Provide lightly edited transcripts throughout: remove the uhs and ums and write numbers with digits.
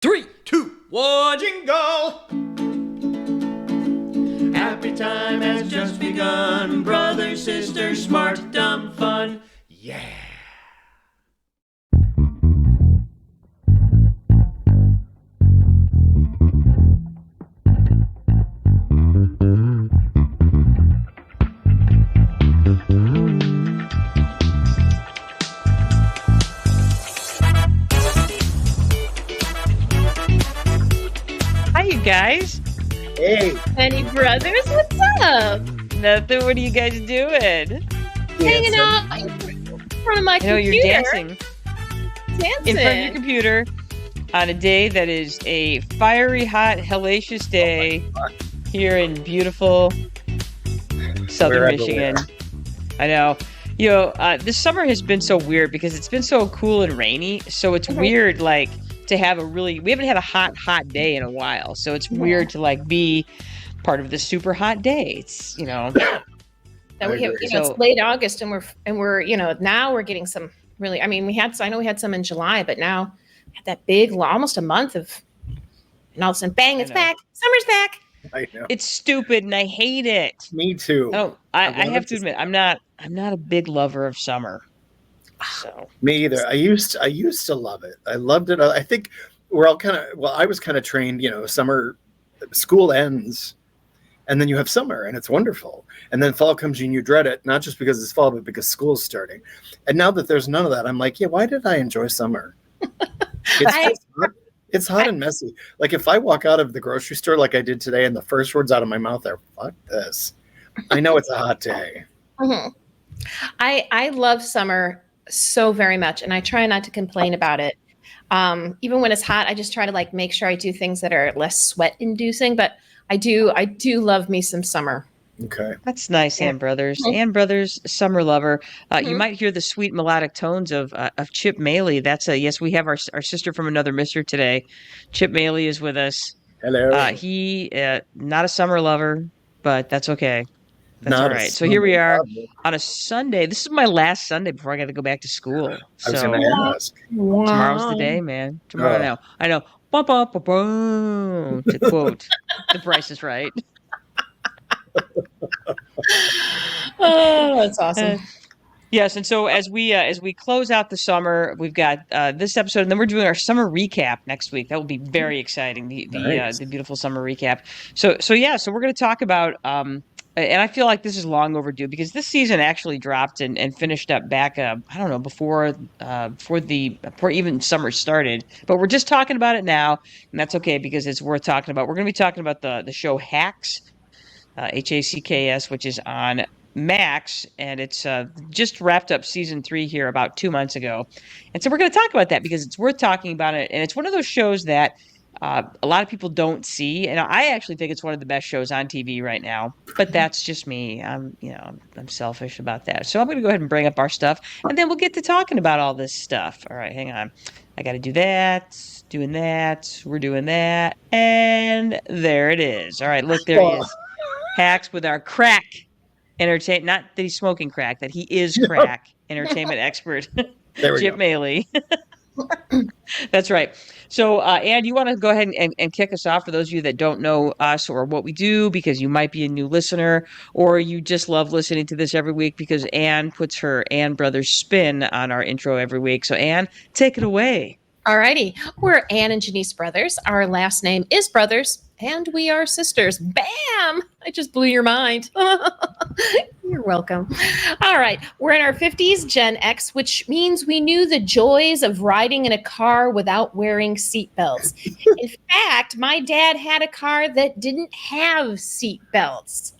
3, 2, 1, jingle! Happy time has just begun. Brother, sister, smart, dumb, fun. Yeah. Hi, you guys. Hey. Any brothers, what's up? Nothing. What are you guys doing? Hanging out in front of my I know computer. you're dancing Dancing. in front of your computer on a day that is a fiery, hot, hellacious day here in beautiful southern Michigan. I know. You know, this summer has been so weird because it's been so cool and rainy. So it's weird, like, to have we haven't had a hot day in a while. So it's weird to, like, be part of this super hot day. It's, you know. That we have, it's late August and we're, now we're getting some really, I mean, I know we had some in July, but now we had that big, almost a month and all of a sudden, bang, it's back. Summer's back. I know. It's stupid and I hate it. Me too. Oh, I have to admit, I'm not a big lover of summer. So me either. I used to love it. I loved it. I think we're all I was kind of trained, summer school ends and then you have summer and it's wonderful. And then fall comes and you dread it, not just because it's fall, but because school's starting. And now that there's none of that, I'm like, yeah, why did I enjoy summer? It's hot and messy. Like if I walk out of the grocery store like I did today and the first words out of my mouth are, fuck this. I know it's a hot day. Mm-hmm. I love summer so very much, and I try not to complain about it. Even when it's hot, I just try to make sure I do things that are less sweat inducing, but I do love me some summer. Okay. That's nice, Ann Brothers. Ann Brothers, summer lover. You might hear the sweet melodic tones of Chip Moehle. That's yes, we have our sister from another mister today. Chip Moehle is with us. Hello. He not a summer lover, but that's okay. That's all right. So here we are on a Sunday. This is my last Sunday before I got to go back to school. So I was going to ask. Tomorrow's the day, man. Tomorrow now. I know. Bum, bum, bum, bum, to quote The Price is Right. Oh, that's awesome. Yes, and so as we close out the summer, we've got this episode, and then we're doing our summer recap next week. That will be very exciting. The beautiful summer recap. So we're going to talk about. And I feel like this is long overdue because this season actually dropped and finished up back, I don't know, before even summer started. But we're just talking about it now, and that's okay because it's worth talking about. We're going to be talking about the show Hacks, HACKS, which is on Max, and it's just wrapped up season 3 here about 2 months ago. And so we're going to talk about that because it's worth talking about it, and it's one of those shows that a lot of people don't see, and I actually think it's one of the best shows on TV right now. But that's just me. I'm selfish about that. So I'm going to go ahead and bring up our stuff, and then we'll get to talking about all this stuff. All right, hang on. I got to do that. Doing that. We're doing that, and there it is. All right, look, there he is. Hacks with our crack entertainment. Not that he's smoking crack. That he is crack entertainment expert. Chip Moehle. That's right. So, Ann, you want to go ahead and kick us off for those of you that don't know us or what we do, because you might be a new listener, or you just love listening to this every week because Ann puts her Ann Brothers spin on our intro every week. So, Ann, take it away. Alrighty. We're Ann and Janice Brothers. Our last name is Brothers, and we are sisters. Bam! I just blew your mind. You're welcome. All right. We're in our 50s, Gen X, which means we knew the joys of riding in a car without wearing seatbelts. In fact, my dad had a car that didn't have seatbelts.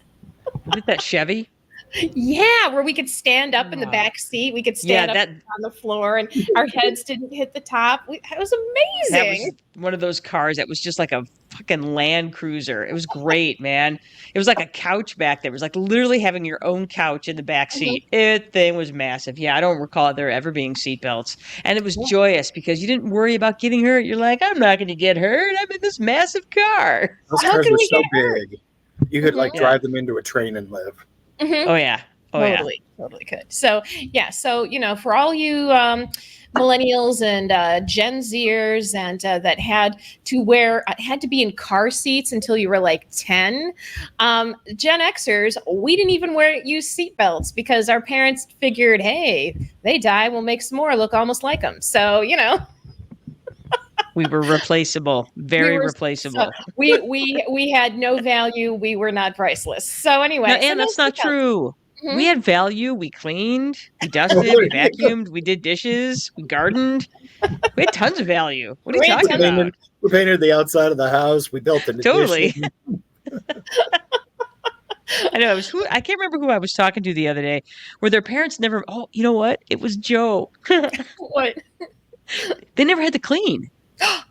Isn't that Chevy? Yeah, where we could stand up in the back seat. We could stand up on the floor and our heads didn't hit the top. It was amazing. That was one of those cars that was just like a fucking Land Cruiser. It was great, man. It was like a couch back there. It was like literally having your own couch in the back seat. It thing was massive. Yeah, I don't recall there ever being seatbelts. And it was joyous because you didn't worry about getting hurt. You're like, I'm not going to get hurt. I'm in this massive car. Those cars were so big. You could drive them into a train and live. Mm-hmm. Oh, yeah. Totally could. So, for all you millennials and Gen Zers and that had to be in car seats until you were like 10. Gen Xers, we didn't even use seatbelts because our parents figured, hey, they die, we'll make some more look almost like them. So, we were replaceable, very replaceable. So we had no value. We were not priceless. So anyway, no, and that's not true. Mm-hmm. We had value. We cleaned, we dusted, we vacuumed, we did dishes, we gardened. We had tons of value. What are you talking about? We painted the outside of the house. We built an addition. I know. I can't remember who I was talking to the other day, where their parents never. Oh, you know what? It was Joe. What? They never had to clean.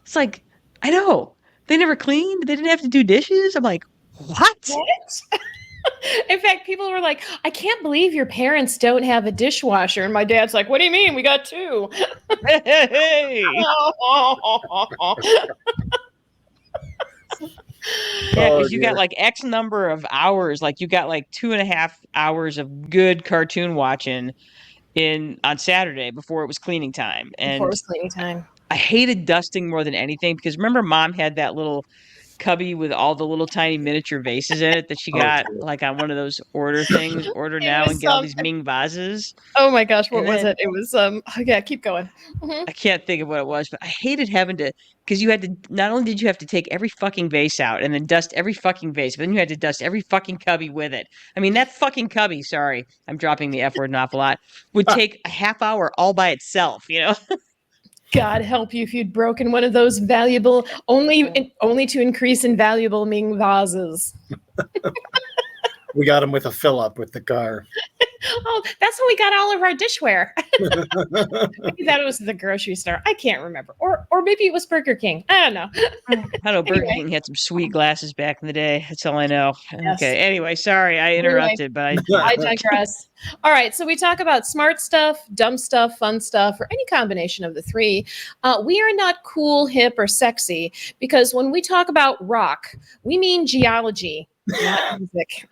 It's like, I know. They never cleaned. They didn't have to do dishes. I'm like, what? In fact, people were like, I can't believe your parents don't have a dishwasher. And my dad's like, what do you mean? We got two. Hey. Yeah, because you got like X number of hours. Like you got like 2.5 hours of good cartoon watching on Saturday before it was cleaning time. And before it was cleaning time. I hated dusting more than anything because remember Mom had that little cubby with all the little tiny miniature vases in it that she got like on one of those order things, order now and get all these Ming vases. Oh my gosh, what was it? It was yeah, keep going. Mm-hmm. I can't think of what it was, but I hated having to, because you had to, not only did you have to take every fucking vase out and then dust every fucking vase, but then you had to dust every fucking cubby with it. I mean, that fucking cubby, sorry, I'm dropping the F word an awful lot, would take a half hour all by itself, God help you if you'd broken one of those valuable, only to increase in valuable Ming vases. We got them with a fill up with the car. Oh, that's how we got all of our dishware. Maybe that was the grocery store. I can't remember. Or maybe it was Burger King. I don't know. I know Burger King had some sweet glasses back in the day. That's all I know. Yes. Okay. Anyway, sorry I interrupted, but I digress. All right. So we talk about smart stuff, dumb stuff, fun stuff, or any combination of the three. We are not cool, hip, or sexy because when we talk about rock, we mean geology, not music.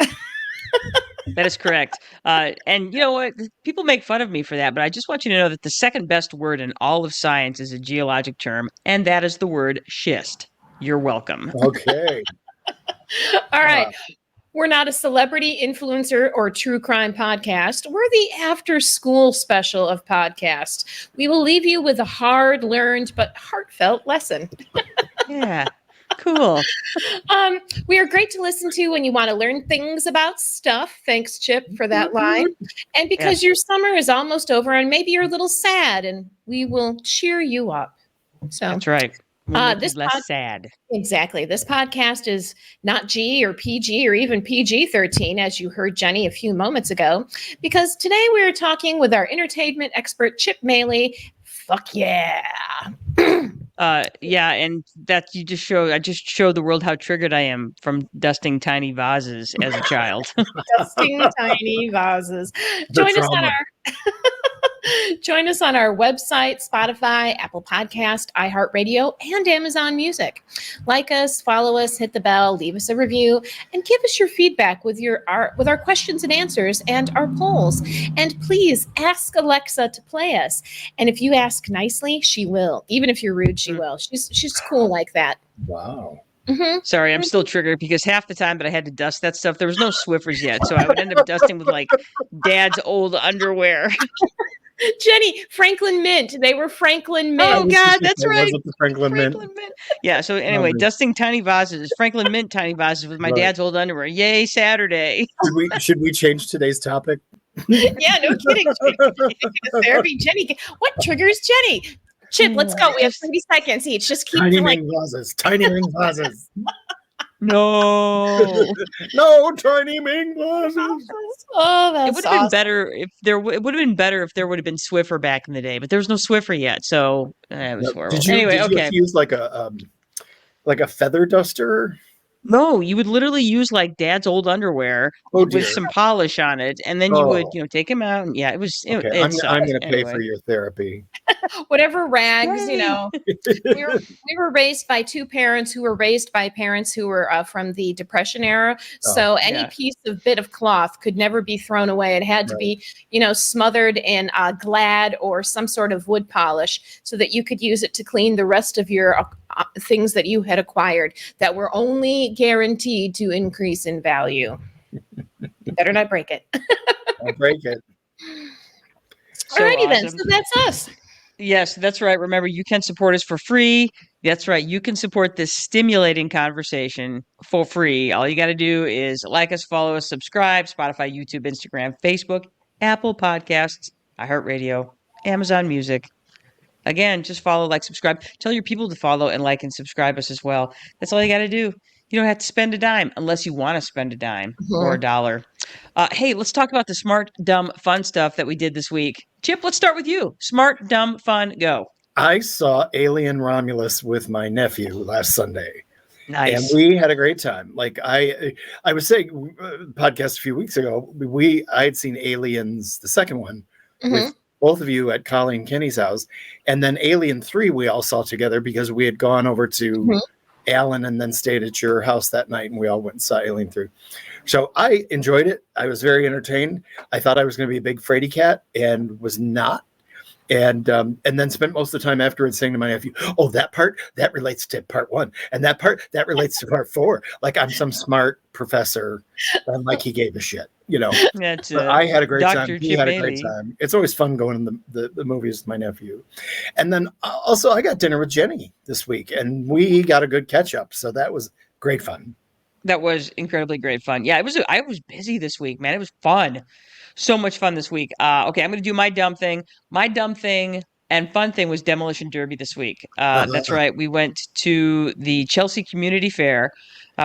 That is correct. And you know what? People make fun of me for that, but I just want you to know that the second best word in all of science is a geologic term, and that is the word schist. You're welcome. Okay. All right. We're not a celebrity, influencer, or true crime podcast. We're the after-school special of podcasts. We will leave you with a hard-learned but heartfelt lesson. Yeah. Cool. We are great to listen to when you want to learn things about stuff. Thanks, Chip, for that line. And because your summer is almost over and maybe you're a little sad, and we will cheer you up. So that's right. This less sad. Exactly. This podcast is not G or PG or even PG-13, as you heard Jenny a few moments ago, because today we're talking with our entertainment expert, Chip Moehle. Fuck yeah. Yeah, and that I just showed the world how triggered I am from dusting tiny vases as a child. Dusting tiny vases. Join us on our website, Spotify, Apple Podcast, iHeartRadio, and Amazon Music. Like us, follow us, hit the bell, leave us a review, and give us your feedback with our questions and answers and our polls. And please ask Alexa to play us. And if you ask nicely, she will. Even if you're rude, she will. She's cool like that. Wow. Mm-hmm. Sorry, I'm still triggered because half the time that I had to dust that stuff, there was no Swiffers yet. So I would end up dusting with like Dad's old underwear. Jenny, Franklin Mint. They were Franklin Mint. Oh, God, that's right. Was it the Franklin Mint? Yeah, so anyway, dusting tiny vases, Franklin Mint tiny vases with my dad's old underwear. Yay, Saturday. Should we change today's topic? Yeah, no kidding. Therapy. Jenny, what triggers Jenny? Chip, let's go. We have 30 seconds each. Just keep tiny ring vases. Tiny ring vases. No. No tiny Ming glasses. Oh, that's it would have been better if there. It would have been better if there would have been Swiffer back in the day, but there was no Swiffer yet, so it was horrible. Did you use like a feather duster? No, you would literally use like dad's old underwear Oh with dear. some polish on it, and then you would, Oh, take them out, and yeah, okay. it I'm sucked going to pay for anyway. your therapy. Whatever rags, Yay! we were raised by two parents who were raised by parents who were from the Depression era. Oh, So any Yeah. piece of bit of cloth could never be thrown away. It had to right. be, smothered in Glad or some sort of wood polish so that you could use it to clean the rest of your things that you had acquired that were only guaranteed to increase in value. You better not break it. I'll break it. So Alrighty then. awesome. So that's us. Yes, that's right. Remember, you can support us for free. That's right. You can support this stimulating conversation for free. All you got to do is like us, follow us, subscribe, Spotify, YouTube, Instagram, Facebook, Apple Podcasts, iHeartRadio, Amazon Music. Again, just follow, like, subscribe. Tell your people to follow and like and subscribe us as well. That's all you got to do. You don't have to spend a dime unless you want to spend a dime or a dollar. Hey, let's talk about the smart, dumb, fun stuff that we did this week. Chip, let's start with you. Smart, dumb, fun, go. I saw Alien Romulus with my nephew last Sunday. Nice. And we had a great time. Like I was saying, podcast a few weeks ago, I had seen Aliens, the second one, with both of you at Colleen Kenny's house, and then Alien 3 we all saw together because we had gone over to Alan and then stayed at your house that night, and we all went and saw Alien 3. So I enjoyed it. I was very entertained. I thought I was going to be a big fraidy cat and was not. And then spent most of the time afterwards saying to my nephew, "Oh, that part that relates to part 1, and that part that relates to part 4." Like I'm some smart professor, and like he gave a shit, That's But I had a great time. Dr. He Chip had a great Moehle. time. It's always fun going in the movies with my nephew. And then also I got dinner with Jenny this week, and we got a good catch up. So that was great fun. That was incredibly great fun. Yeah, I was busy this week, man. It was fun. So much fun this week. Okay, I'm going to do my dumb thing. My dumb thing and fun thing was Demolition Derby this week. That's right. We went to the Chelsea Community Fair,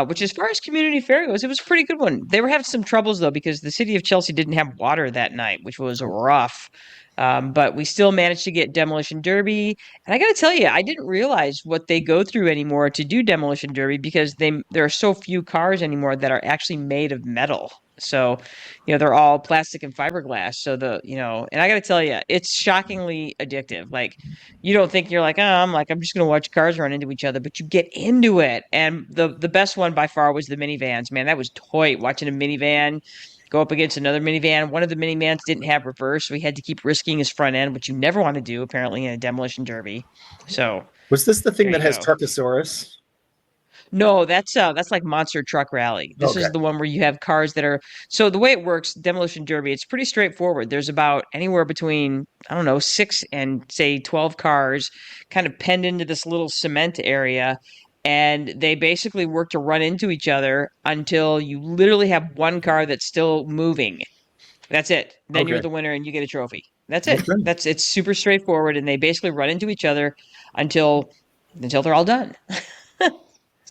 which, as far as community fair goes, it was a pretty good one. They were having some troubles, though, because the city of Chelsea didn't have water that night, which was rough. But we still managed to get Demolition Derby. And I got to tell you, I didn't realize what they go through anymore to do Demolition Derby because there are so few cars anymore that are actually made of metal. So, they're all plastic and fiberglass. So and I got to tell you, it's shockingly addictive. Like, you don't think you're like, oh, I'm just going to watch cars run into each other, but you get into it. And the best one by far was the minivans, man. That was toy watching a minivan go up against another minivan. One of the minivans didn't have reverse, so he had to keep risking his front end, which you never want to do, apparently, in a demolition derby. So, was this the thing there that you has go. Truckosaurus? No, that's like Monster Truck Rally. This is Okay. the one where you have cars that are. So the way it works, Demolition Derby, it's pretty straightforward. There's about anywhere between, I don't know, 6 and say 12 cars kind of penned into this little cement area. And they basically work to run into each other until you literally have one car that's still moving. That's it. Then you're Okay. the winner and you get a trophy. That's it. Okay. It's super straightforward, and they basically run into each other until they're all done.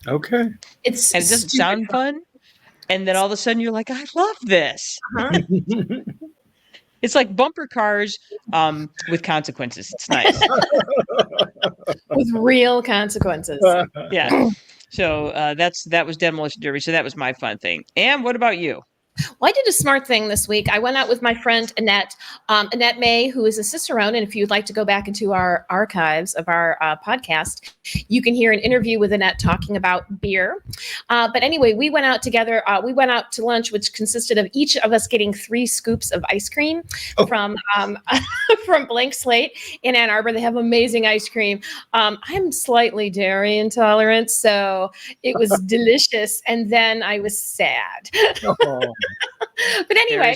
Okay. And it doesn't sound fun. And then all of a sudden you're like, I love this. It's like bumper cars with consequences. It's nice. With real consequences. Yeah. So that was Demolition Derby. So that was my fun thing. And what about you? Well, I did a smart thing this week. I went out with my friend Annette, Annette May, who is a cicerone. And if you'd like to go back into our archives of our podcast, you can hear an interview with Annette talking about beer. But anyway, we went out together. We went out to lunch, which consisted of each of us getting 3 scoops of ice cream from from Blank Slate in Ann Arbor. They have amazing ice cream. I'm slightly dairy intolerant, so it was delicious. And then I was sad. But anyway,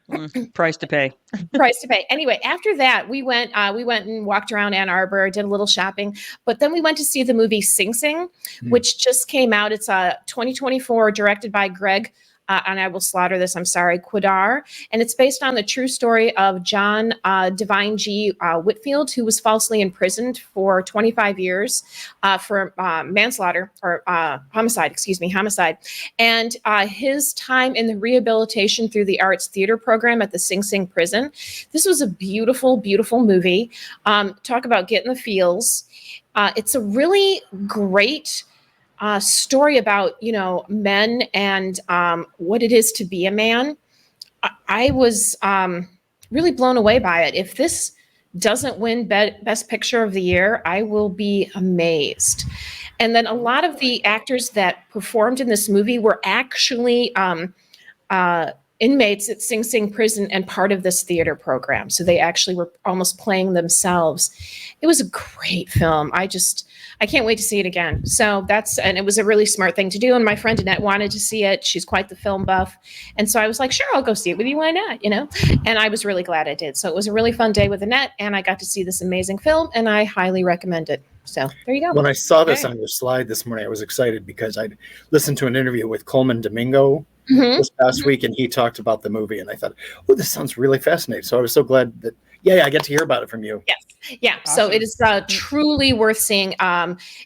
there's a price to pay. Price to pay. Anyway, after that, we went and walked around Ann Arbor, did a little shopping, but then we went to see the movie Sing Sing, which just came out. It's 2024, directed by Greg. And I will slaughter this, I'm sorry, Quidar. And it's based on the true story of John Divine G. Whitfield, who was falsely imprisoned for 25 years for manslaughter or homicide. And his time in the rehabilitation through the arts theater program at the Sing Sing prison. This was a beautiful, beautiful movie. Talk about getting the feels. It's a really great story about, men and what it is to be a man, I was really blown away by it. If this doesn't win Best Picture of the Year, I will be amazed. And then a lot of the actors that performed in this movie were actually inmates at Sing Sing prison and part of this theater program. So they actually were almost playing themselves. It was a great film. I can't wait to see it again. So and it was a really smart thing to do. And my friend Annette wanted to see it. She's quite the film buff. And so I was like, sure, I'll go see it with you. Why not? And I was really glad I did. So it was a really fun day with Annette, and I got to see this amazing film, and I highly recommend it. So there you go. When I saw this on your slide this morning, I was excited because I listened to an interview with Coleman Domingo this past week, and he talked about the movie, and I thought, oh, this sounds really fascinating. So I was so glad that, I get to hear about it from you. Yes. Yeah. Awesome. So it is truly worth seeing.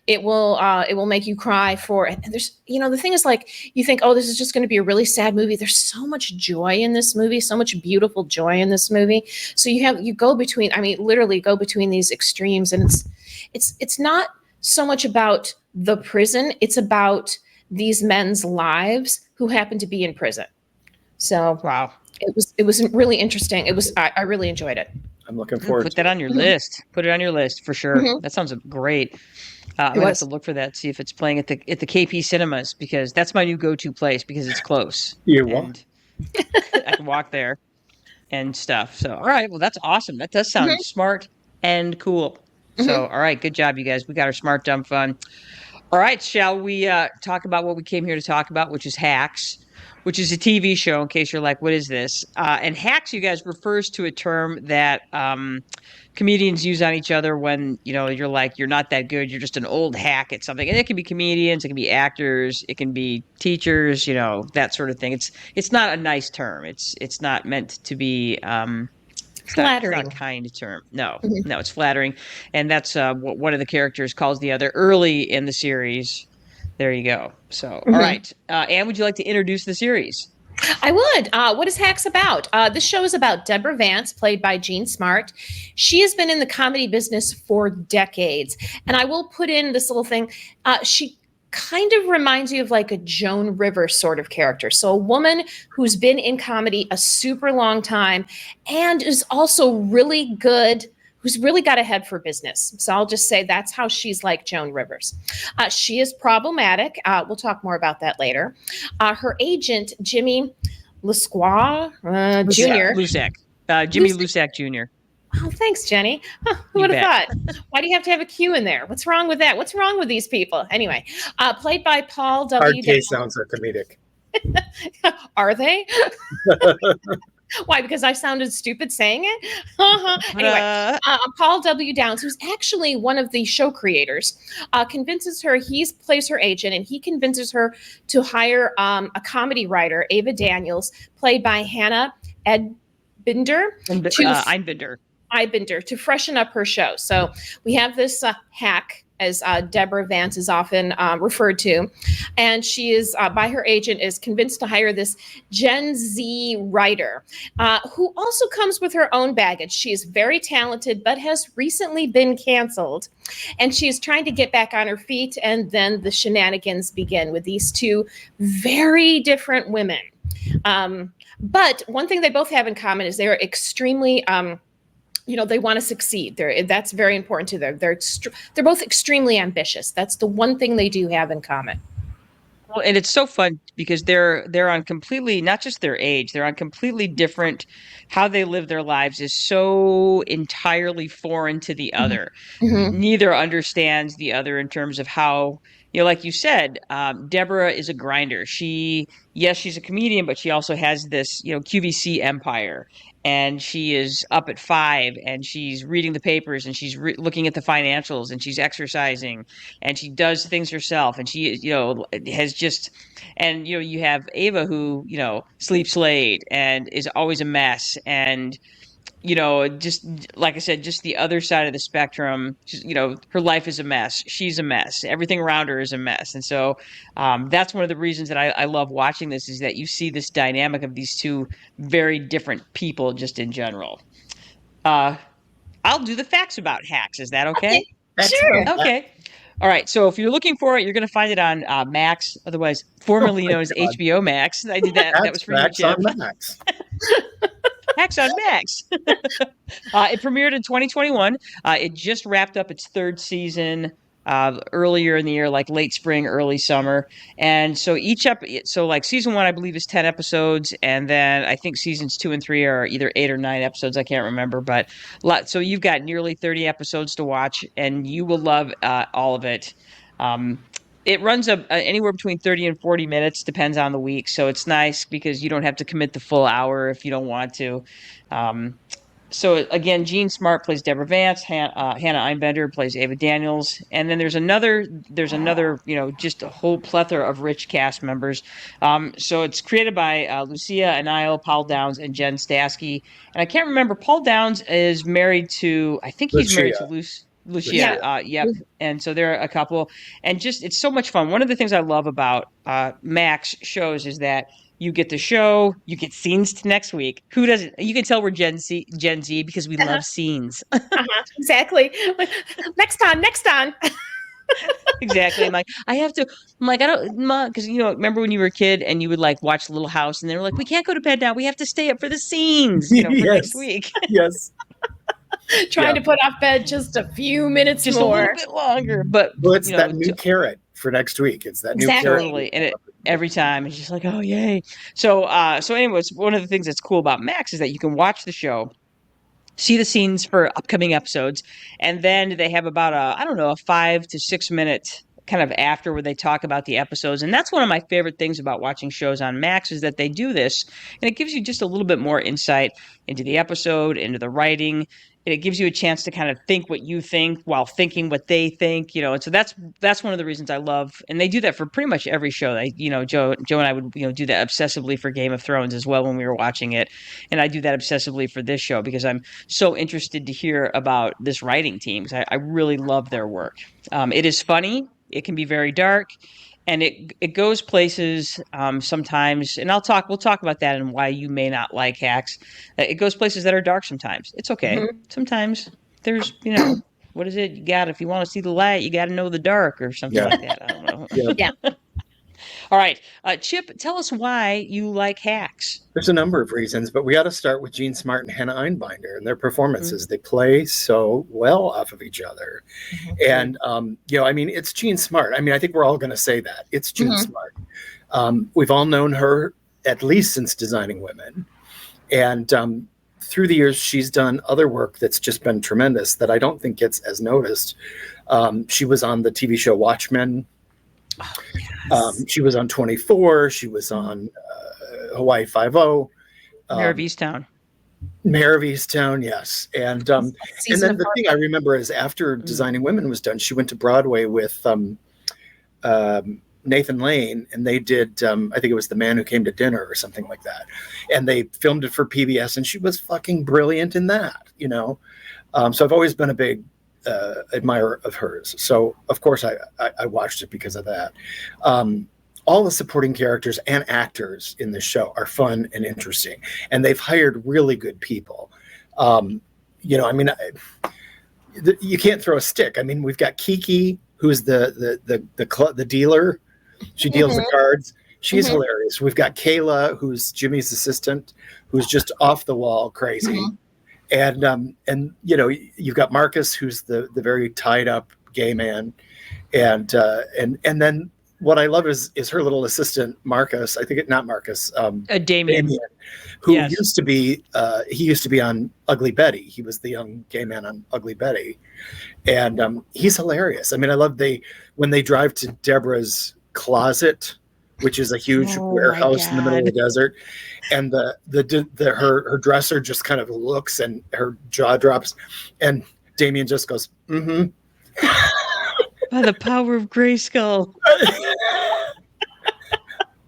It will make you cry and there's, the thing is, like, you think, oh, this is just going to be a really sad movie. There's so much joy in this movie, so much beautiful joy in this movie. So you go between, literally go between these extremes, and it's not so much about the prison. It's about these men's lives who happen to be in prison. So wow. It was really interesting. I really enjoyed it. I'm looking forward to Put that on your list. Put it on your list for sure. That sounds great. I'm gonna have to look for that, see if it's playing at the KP Cinemas, because that's my new go-to place because it's close. I can walk there and stuff. So all right, well, that's awesome. That does sound smart and cool. So all right, good job, you guys. We got our smart, dumb, fun. All right, shall we talk about what we came here to talk about, which is Hacks, which is a TV show, in case you're like, what is this? And Hacks, you guys, refers to a term that comedians use on each other when, you're like, you're not that good, you're just an old hack at something. And it can be comedians, it can be actors, it can be teachers, that sort of thing. It's not a nice term. It's not meant to be flattering. It's not a kind term. No, it's flattering. And that's what one of the characters calls the other early in the series. There you go. So, all right. Anne, would you like to introduce the series? I would. What is Hacks about? This show is about Deborah Vance, played by Jean Smart. She has been in the comedy business for decades. And I will put in this little thing. She kind of reminds you of like a Joan Rivers sort of character. So a woman who's been in comedy a super long time and is also really good, who's really got a head for business. So I'll just say that's how she's like Joan Rivers. She is problematic. We'll talk more about that later. Her agent, Jimmy Lusquois Jr. Jimmy Lusac Jr. Oh, thanks, Jenny. Who would have thought? Why do you have to have a Q in there? What's wrong with that? What's wrong with these people? Anyway, played by Paul W. Hard K sounds are comedic. Are they? Why? Because I sounded stupid saying it? Anyway, Paul W. Downs, who's actually one of the show creators, convinces her, he plays her agent, and he convinces her to hire a comedy writer, Ava Daniels, played by Hannah Einbinder, to freshen up her show. So we have this hack, as Deborah Vance is often referred to. And she is, by her agent, is convinced to hire this Gen Z writer who also comes with her own baggage. She is very talented, but has recently been canceled. And she is trying to get back on her feet. And then the shenanigans begin with these two very different women. But one thing they both have in common is they are extremely they want to succeed. That's very important to them. They're both extremely ambitious. That's the one thing they do have in common. Well, and it's so fun because they're on completely, not just their age, they're on completely different. How they live their lives is so entirely foreign to the other. Neither understands the other in terms of how, like you said, Deborah is a grinder. She's a comedian, but she also has this, QVC empire. And she is up at 5 and she's reading the papers and she's looking at the financials and she's exercising and she does things herself. And she, has just, and, you have Ava who, sleeps late and is always a mess. And, just like I said, just the other side of the spectrum, her life is a mess. She's a mess. Everything around her is a mess. And so that's one of the reasons that I love watching this, is that you see this dynamic of these two very different people just in general. I'll do the facts about Hacks. Is that okay? Sure. Okay. All right, so if you're looking for it, you're going to find it on Max, otherwise formerly known as God. HBO Max. I did that. That was for you, Max Chip. on Max. Max on Max. It premiered in 2021. It just wrapped up its third season earlier in the year, like late spring, early summer. And so like season 1, I believe, is 10 episodes, and then I think seasons 2 and 3 are either 8 or 9 episodes. I can't remember, but so you've got nearly 30 episodes to watch, and you will love all of it. It runs anywhere between 30 and 40 minutes, depends on the week. So it's nice because you don't have to commit the full hour if you don't want to. So again, Jean Smart plays Deborah Vance, Hannah Einbender plays Ava Daniels, and then there's another, just a whole plethora of rich cast members. So it's created by Lucia Anile, Paul Downs, and Jen Stasky. And I can't remember, Paul Downs is married to, I think he's married to Lucia. Yep. And so they're a couple, and just it's so much fun. One of the things I love about Max shows is that you get the show, you get scenes to next week. Who doesn't? You can tell we're Gen Z because we love scenes. Exactly. Next on. Exactly. I don't, because remember when you were a kid and you would like watch Little House and they were like, we can't go to bed now. We have to stay up for the scenes, for next week. Yes. Trying to put off bed just a few minutes just more. a little bit longer. But it's that new carrot for next week. It's that new carrot. Totally. And every time it's just like, oh yay. So anyways, one of the things that's cool about Max is that you can watch the show, see the scenes for upcoming episodes, and then they have about a 5 to 6 minute kind of after where they talk about the episodes. And that's one of my favorite things about watching shows on Max is that they do this, and it gives you just a little bit more insight into the episode, into the writing. And it gives you a chance to kind of think what you think while thinking what they think, and so that's one of the reasons I love, and they do that for pretty much every show. Joe and I would, do that obsessively for Game of Thrones as well when we were watching it. And I do that obsessively for this show because I'm so interested to hear about this writing team, because I really love their work. It is funny. It can be very dark, and it goes places sometimes. And we'll talk about that and why you may not like Hacks. It goes places that are dark sometimes. It's okay. Mm-hmm. Sometimes there's, what is it? If you want to see the light, you got to know the dark or something like that. I don't know. Yeah. All right. Chip, tell us why you like Hacks. There's a number of reasons, but we got to start with Jean Smart and Hannah Einbinder and their performances. Mm-hmm. They play so well off of each other. Mm-hmm. And, it's Jean Smart. I think we're all going to say that. It's Jean mm-hmm. Smart. We've all known her at least since Designing Women. And through the years, she's done other work that's just been tremendous that I don't think gets as noticed. She was on the TV show Watchmen. Oh, yes. She was on 24. She was on Hawaii Five-0. Mayor of Easttown. Mayor of Easttown, yes. And then the thing I remember is after Designing Women was done, she went to Broadway with Nathan Lane, and they did, I think it was The Man Who Came to Dinner or something like that. And they filmed it for PBS, and she was fucking brilliant in that, So I've always been a big admirer of hers. So of course I watched it because of that. All the supporting characters and actors in the show are fun and interesting, and they've hired really good people. You can't throw a stick. We've got Kiki, who's the dealer. She deals mm-hmm. the cards. She's mm-hmm. hilarious. We've got Kayla, who's Jimmy's assistant, who's just off the wall crazy. Mm-hmm. And you've got Marcus, who's the very tied up gay man, and then what I love is her little assistant Marcus. I think not Marcus. Damien, who used to be on Ugly Betty. He was the young gay man on Ugly Betty, and he's hilarious. I love when they drive to Deborah's closet, which is a huge warehouse in the middle of the desert. And her dresser just kind of looks and her jaw drops, and Damien just goes, mm-hmm. By the power of Grayskull.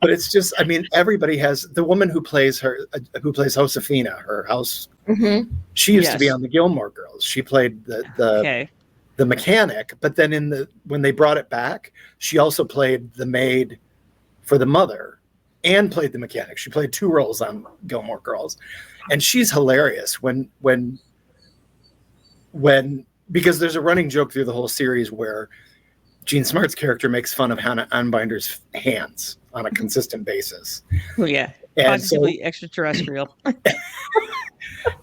But it's just, everybody has the woman who plays Josefina, her house. Mm-hmm. She used to be on the Gilmore Girls. She played the mechanic, but then when they brought it back, she also played the maid for the mother and played the mechanic. She played 2 roles on Gilmore Girls, and she's hilarious because there's a running joke through the whole series where Gene Smart's character makes fun of Hannah Einbinder's hands on a consistent basis. Oh, yeah. And Positively extraterrestrial.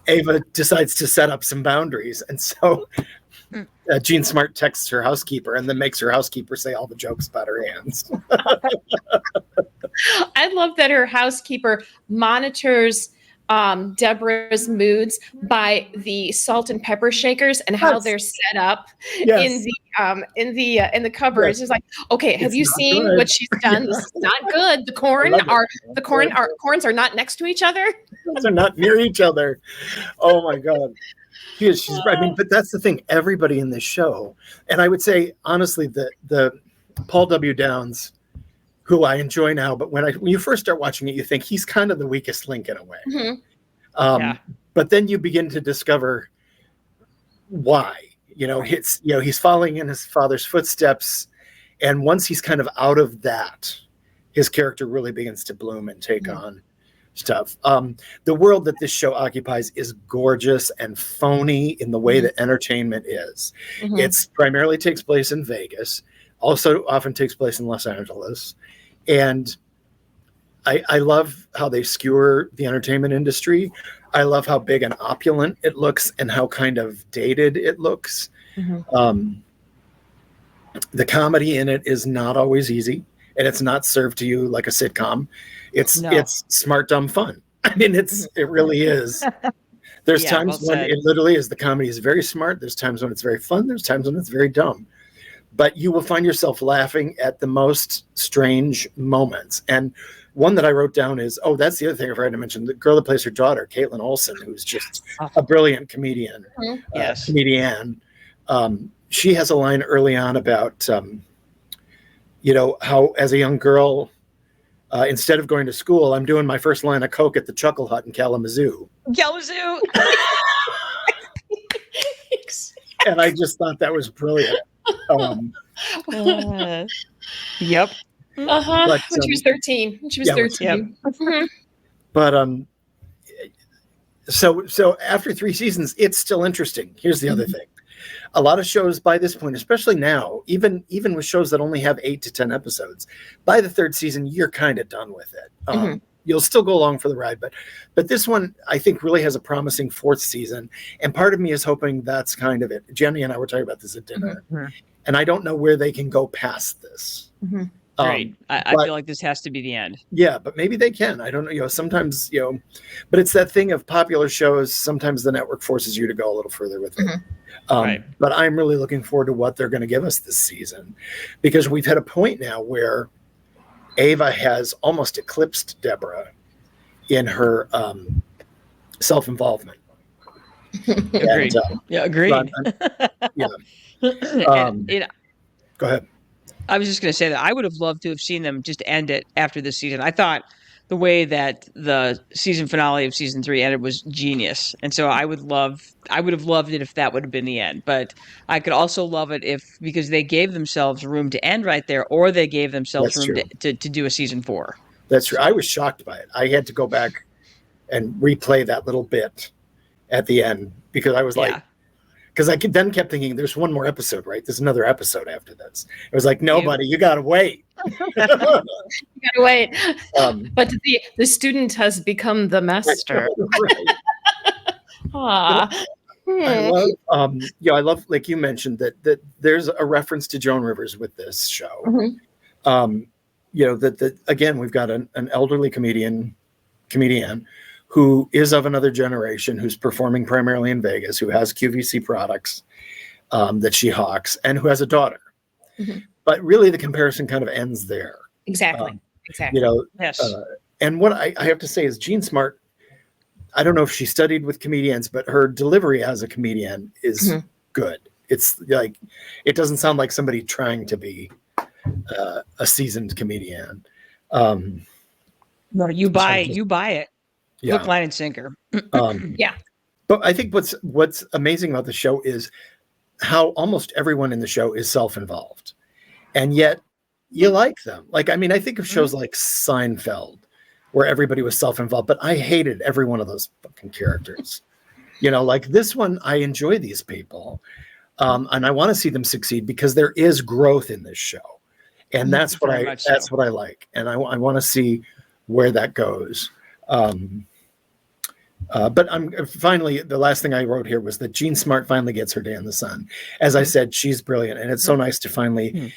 Ava decides to set up some boundaries. And so Gene Smart texts her housekeeper and then makes her housekeeper say all the jokes about her hands. I love that her housekeeper monitors Deborah's moods by the salt and pepper shakers and how they're set up in the cupboard. Yes. It's just like, okay, have you seen good. what she's done? This is not good. The corns are not next to each other. They're not near each other. Oh my God. She's I mean, but that's the thing. Everybody in this show, and I would say honestly, the Paul W. Downs, who I enjoy now, but when you first start watching it, you think he's kind of the weakest link in a way. Mm-hmm. But then you begin to discover why. He's following in his father's footsteps, and once he's kind of out of that, his character really begins to bloom and take on stuff. The world that this show occupies is gorgeous and phony in the way that entertainment is. It's primarily takes place in Vegas, also often takes place in Los Angeles. And I love how they skewer the entertainment industry. I love how big and opulent it looks and how kind of dated it looks. The comedy in it is not always easy, and it's not served to you like a sitcom. It's smart, dumb fun. I mean, it really is. There's times when it literally is. The comedy is very smart. There's times when it's very fun. There's times when it's very dumb. But you will find yourself laughing at the most strange moments. And one that I wrote down is, that's the other thing I forgot to mention. The girl that plays her daughter, Caitlin Olsen, who's just a brilliant comedian. Comedian. She has a line early on about, how as a young girl, instead of going to school, I'm doing my first line of coke at the Chuckle Hut in Kalamazoo. And I just thought that was brilliant. Yep. When she was 13. When she was 13. But so after 3 seasons, it's still interesting. Here's the other thing. A lot of shows by this point, especially now, even with shows that only have 8 to 10 episodes, by the 3rd season, you're kind of done with it. You'll still go along for the ride, but this one I think really has a promising 4th season, and part of me is hoping that's kind of it. Jenny and I were talking about this at dinner, and I don't know where they can go past this. Right. I feel like this has to be the end. Yeah, but maybe they can. I don't know. Sometimes, but it's that thing of popular shows. Sometimes the network forces you to go a little further with it. But I'm really looking forward to what they're going to give us this season, because we've had a point now where Ava has almost eclipsed Deborah in her self-involvement. Agreed. Agreed. Go ahead. I was just going to say that I would have loved to have seen them just end it after this season. I thought the way that the season finale of season 3 ended was genius. And so I would have loved it if that would have been the end. But I could also love it because they gave themselves room to end right there, or they gave themselves room to do a season 4. That's true. I was shocked by it. I had to go back and replay that little bit at the end, because I was like, because I then kept thinking, there's one more episode, right? There's another episode after this. It was like, no, buddy, you got to wait. You gotta wait. But the student has become the master. I love, like you mentioned, that there's a reference to Joan Rivers with this show. That again, we've got an elderly comedian who is of another generation, who's performing primarily in Vegas, who has QVC products that she hawks, and who has a daughter. But really, the comparison kind of ends there. Exactly. Yes. And what I have to say is, Jean Smart, I don't know if she studied with comedians, but her delivery as a comedian is good. It's like, it doesn't sound like somebody trying to be a seasoned comedian. No, you buy it. Hook, line, and sinker. But I think what's amazing about the show is how almost everyone in the show is self-involved, and yet you like them. Like, I mean, I think of shows like Seinfeld, where everybody was self-involved, but I hated every one of those fucking characters. Like this one, I enjoy these people. And I want to see them succeed because there is growth in this show, and that's what I like, and I want to see where that goes. But I'm finally, the last thing I wrote here was that Jean Smart finally gets her day in the sun. As I said, she's brilliant, and it's so nice to finally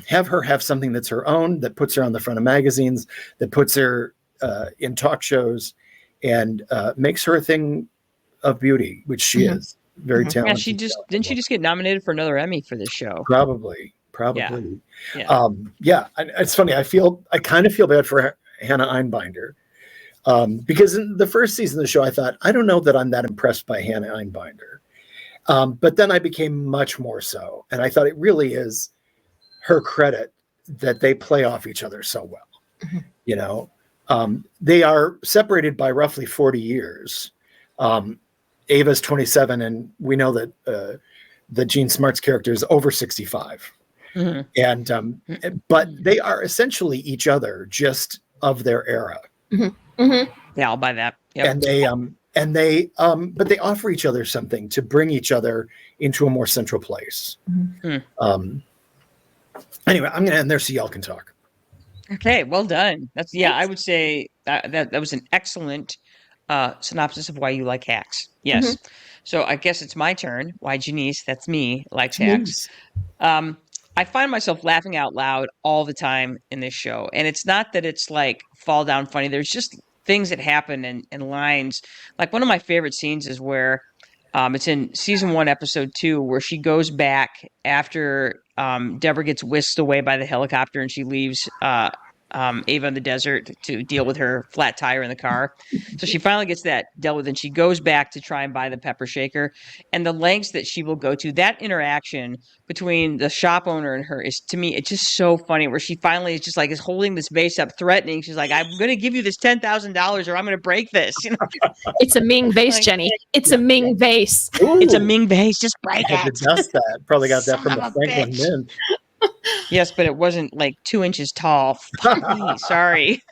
have her have something that's her own, that puts her on the front of magazines, that puts her in talk shows, and makes her a thing of beauty, which she is. Very talented. Yeah, didn't she just get nominated for another Emmy for this show? Probably. Yeah. It's funny. I kind of feel bad for Hannah Einbinder. Because in the first season of the show, I thought, I don't know that I'm that impressed by Hannah Einbinder. But then I became much more so. And I thought it really is her credit that they play off each other so well. You know, they are separated by roughly 40 years. Ava's 27, and we know that Jean Smart's character is over 65. And but they are essentially each other, just of their era. Yeah, I'll buy that. Yep. And they but they offer each other something to bring each other into a more central place. Anyway, I'm gonna end there so y'all can talk. Okay, well done. I would say that was an excellent synopsis of why you like hacks. Yes. So I guess it's my turn. Why Janice, that's me, likes hacks. I find myself laughing out loud all the time in this show. And it's not that it's like fall down funny. There's just things that happen and lines. Like one of my favorite scenes is where it's in season 1, episode 2, where she goes back after Deborah gets whisked away by the helicopter and she leaves Ava in the desert to deal with her flat tire in the car. So she finally gets that dealt with, and she goes back to try and buy the pepper shaker. And the lengths that she will go to, that interaction between the shop owner and her is, to me, it's just so funny, where she finally is just like, is holding this vase up, threatening. She's like, I'm going to give you this $10,000 or I'm going to break this. You know? It's a Ming vase, Jenny. It's a Ming vase. Ooh, it's a Ming vase. Just break it. I had to dust that. Probably got that from the Franklin Mint. Yes, but it wasn't like 2 inches tall. Sorry.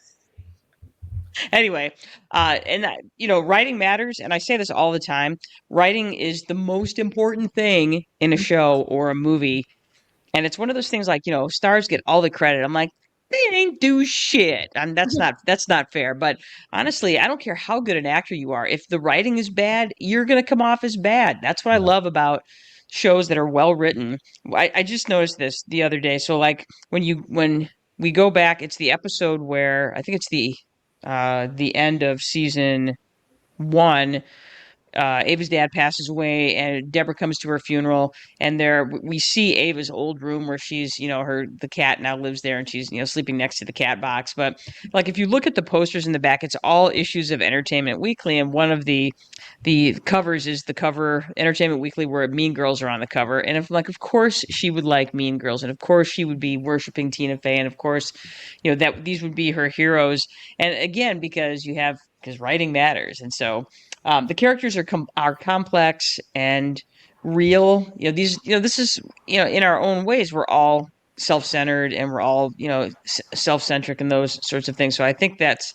Anyway, writing matters, and I say this all the time. Writing is the most important thing in a show or a movie, and it's one of those things like, stars get all the credit. I'm like, they ain't do shit, and that's not fair. But honestly, I don't care how good an actor you are. If the writing is bad, you're gonna come off as bad. That's what I love about shows that are well written. I just noticed this the other day. So like when we go back, it's the episode where I think it's the end of season 1. Ava's dad passes away, and Deborah comes to her funeral, and there we see Ava's old room where she's, the cat now lives there, and she's, sleeping next to the cat box. But like, if you look at the posters in the back, it's all issues of Entertainment Weekly, and one of the covers is the cover Entertainment Weekly where Mean Girls are on the cover, and of course she would like Mean Girls, and of course she would be worshiping Tina Fey, and of course, that these would be her heroes, and again because writing matters, and so. The characters are complex and real. This is, in our own ways, we're all self-centered and we're all, self-centric and those sorts of things. So I think that's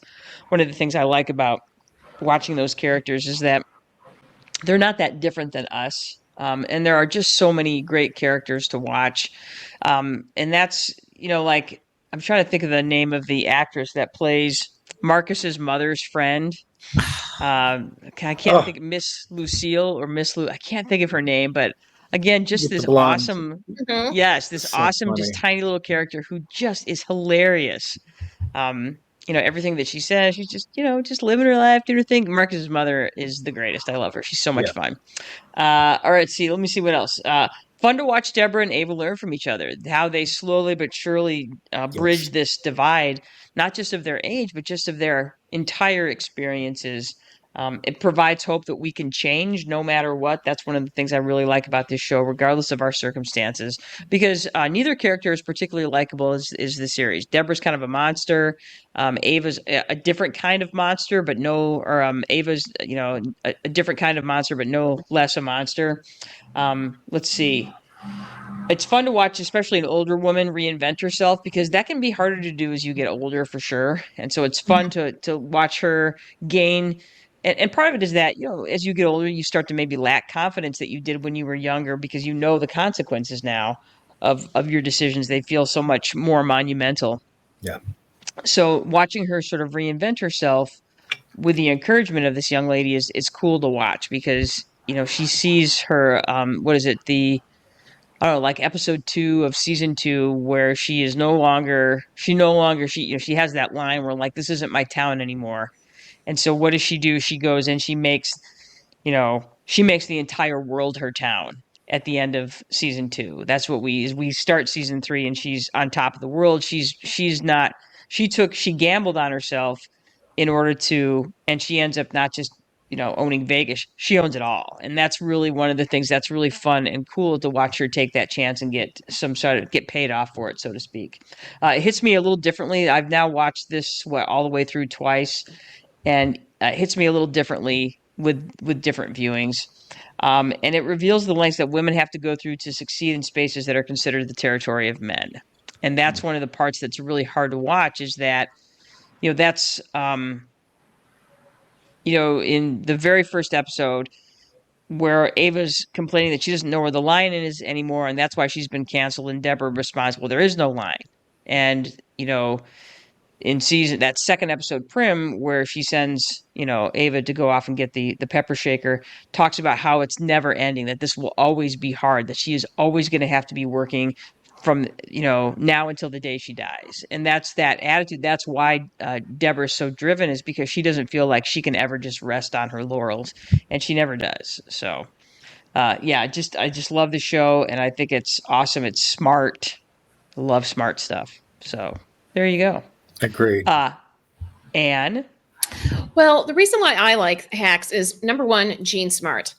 one of the things I like about watching those characters, is that they're not that different than us. And there are just so many great characters to watch. And that's, like, I'm trying to think of the name of the actress that plays Marcus's mother's friend. I can't think of Miss Lucille or Miss Lou. I can't think of her name, but again, just this awesome, this so awesome, funny. Just tiny little character who just is hilarious. Everything that she says, she's just, just living her life, doing her thing. Marcus's mother is the greatest. I love her. She's so much fun. All right, let me see what else. Fun to watch Deborah and Ava learn from each other, how they slowly but surely bridge this divide, not just of their age, but just of their entire experiences. It provides hope that we can change no matter what. That's one of the things I really like about this show, regardless of our circumstances, because neither character is particularly likable as the series. Deborah's kind of a monster. Ava's a different kind of monster, but Ava's, a different kind of monster, but no less a monster. Let's see. It's fun to watch, especially an older woman reinvent herself, because that can be harder to do as you get older, for sure. And so it's fun to watch her gain and part of it is that, as you get older, you start to maybe lack confidence that you did when you were younger, because the consequences now of your decisions. They feel so much more monumental. Yeah. So watching her sort of reinvent herself with the encouragement of this young lady is cool to watch, because, she sees her, what is it? I don't know, like episode 2 of season 2, where she has that line where, like, this isn't my town anymore. And so what does she do? She goes and she makes the entire world her town at the end of season 2. That's what we start season 3, and she's on top of the world. She gambled on herself in order to, and she ends up not just, owning Vegas, she owns it all. And that's really one of the things that's really fun and cool, to watch her take that chance and get paid off for it, so to speak. It hits me a little differently. I've now watched this all the way through twice, and it hits me a little differently with different viewings. And it reveals the lengths that women have to go through to succeed in spaces that are considered the territory of men. And that's one of the parts that's really hard to watch, is that, that's, in the very first episode, where Ava's complaining that she doesn't know where the line is anymore, and that's why she's been canceled. And Deborah responds, well, there is no line. And, in that second episode, Prim, where she sends, Ava to go off and get the pepper shaker, talks about how it's never ending, that this will always be hard, that she is always going to have to be working from, now until the day she dies. And that's that attitude. That's why Deborah is so driven, is because she doesn't feel like she can ever just rest on her laurels, and she never does. So, I just love the show, and I think it's awesome. It's smart. I love smart stuff. So there you go. Agreed. Anne? Well, the reason why I like Hacks is, number one, Jean Smart.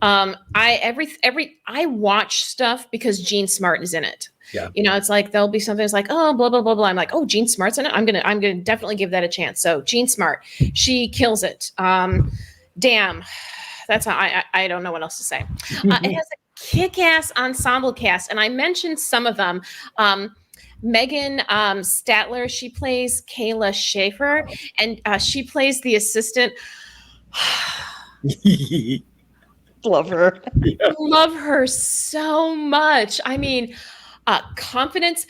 I watch stuff because Jean Smart is in it. Yeah. It's like there'll be something that's like, oh, blah blah blah blah. I'm like, oh, Jean Smart's in it. I'm gonna definitely give that a chance. So Jean Smart, she kills it. Damn, that's how I don't know what else to say. It has a kick-ass ensemble cast, and I mentioned some of them. Megan Statler, she plays Kayla Schaefer, and she plays the assistant. Love her. Yeah. Love her so much. I mean, confidence.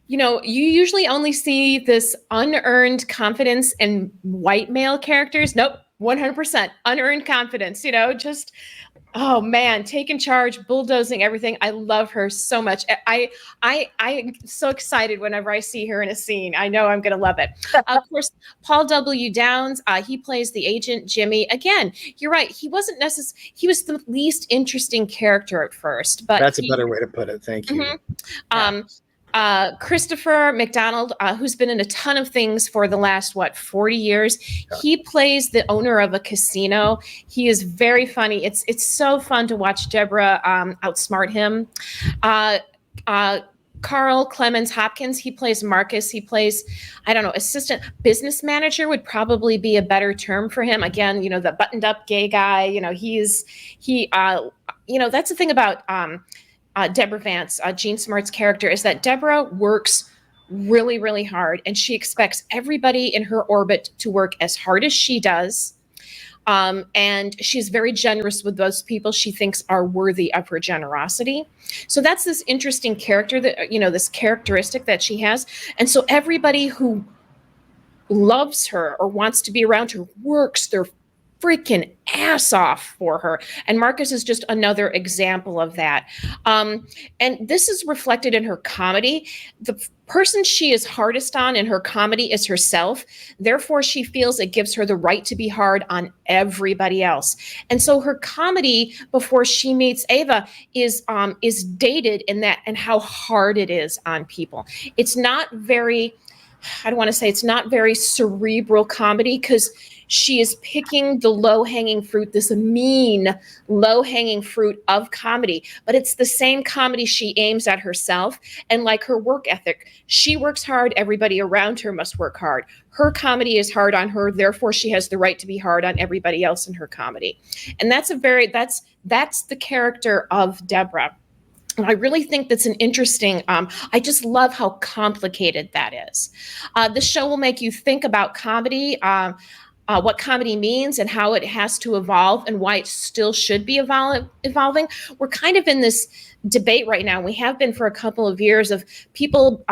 You usually only see this unearned confidence in white male characters. Nope, 100% unearned confidence. Just, oh man, taking charge, bulldozing everything. I love her so much. I'm so excited whenever I see her in a scene. I know I'm going to love it. Of course, Paul W. Downs, he plays the agent Jimmy. Again, you're right. He wasn't necessarily, he was the least interesting character at first, but that's a better way to put it. Thank you. Christopher McDonald, who's been in a ton of things for the last, 40 years. He plays the owner of a casino. He is very funny. It's so fun to watch Deborah outsmart him. Carl Clemens Hopkins, he plays Marcus. He plays, assistant business manager would probably be a better term for him. Again, the buttoned up gay guy, that's the thing about, Deborah Vance, Jean Smart's character, is that Deborah works really, really hard, and she expects everybody in her orbit to work as hard as she does. And she's very generous with those people she thinks are worthy of her generosity. So that's this interesting character that, this characteristic that she has. And so everybody who loves her or wants to be around her works their freaking ass off for her. And Marcus is just another example of that. And this is reflected in her comedy. The person she is hardest on in her comedy is herself. Therefore, she feels it gives her the right to be hard on everybody else. And so her comedy before she meets Ava is dated in that, and how hard it is on people. It's not very, I don't want to say it's not very cerebral comedy, because she is picking the low-hanging fruit, this mean low-hanging fruit of comedy. But it's the same comedy she aims at herself. And like her work ethic, she works hard. Everybody around her must work hard. Her comedy is hard on her. Therefore, she has the right to be hard on everybody else in her comedy. And that's the character of Deborah. And I really think that's an interesting, I just love how complicated that is. This show will make you think about comedy. what comedy means and how it has to evolve and why it still should be evolving. We're kind of in this debate right now. We have been for a couple of years of people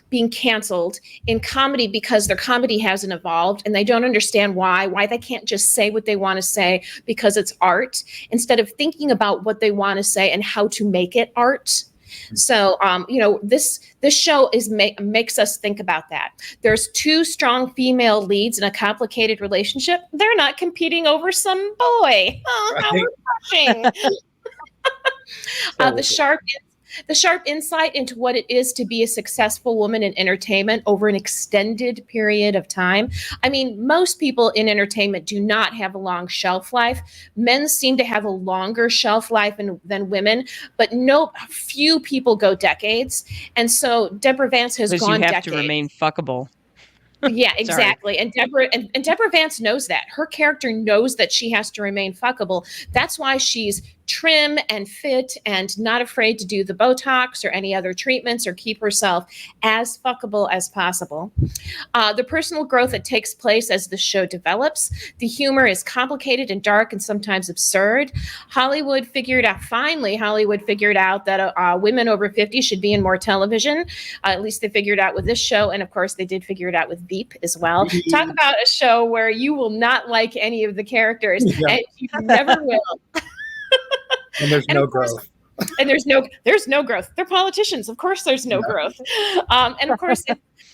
being canceled in comedy because their comedy hasn't evolved and they don't understand why they can't just say what they want to say because it's art instead of thinking about what they want to say and how to make it art. So, this show makes us think about that. There's two strong female leads in a complicated relationship. They're not competing over some boy. Oh, how refreshing. The sharp insight into what it is to be a successful woman in entertainment over an extended period of time. I mean, most people in entertainment do not have a long shelf life. Men seem to have a longer shelf life than women, but few people go decades. And so Deborah Vance has gone decades. You have to remain fuckable. Yeah, exactly. And Deborah Vance knows that. Her character knows that she has to remain fuckable. That's why she's trim and fit and not afraid to do the Botox or any other treatments or keep herself as fuckable as possible. The personal growth that takes place as the show develops. The humor is complicated and dark and sometimes absurd. Hollywood figured out that women over 50 should be in more television. At least they figured out with this show. And of course, they did figure it out with Veep as well. Talk about a show where you will not like any of the characters and you never will. And there's no growth. And there's no growth. They're politicians. Of course, there's no growth. And of course,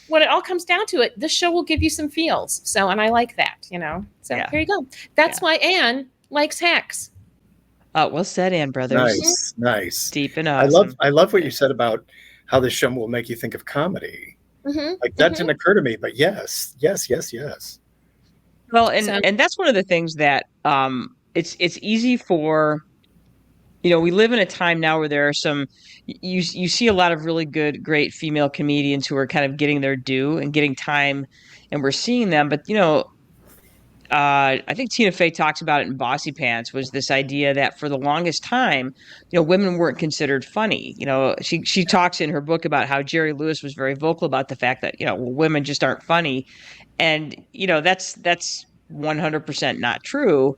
when it all comes down to it, this show will give you some feels. So, and I like that, So there you go. That's why Anne likes Hacks. Well said, Ann Brothers. Nice. Deep and awesome. I love what you said about how this show will make you think of comedy. Mm-hmm. Like that didn't occur to me, but yes. Well, and that's one of the things that it's easy for. We live in a time now where there are you see a lot of really great female comedians who are kind of getting their due and getting time, and we're seeing them. But, I think Tina Fey talks about it in Bossy Pants, was this idea that for the longest time, women weren't considered funny. She talks in her book about how Jerry Lewis was very vocal about the fact that, women just aren't funny. And, that's 100% not true.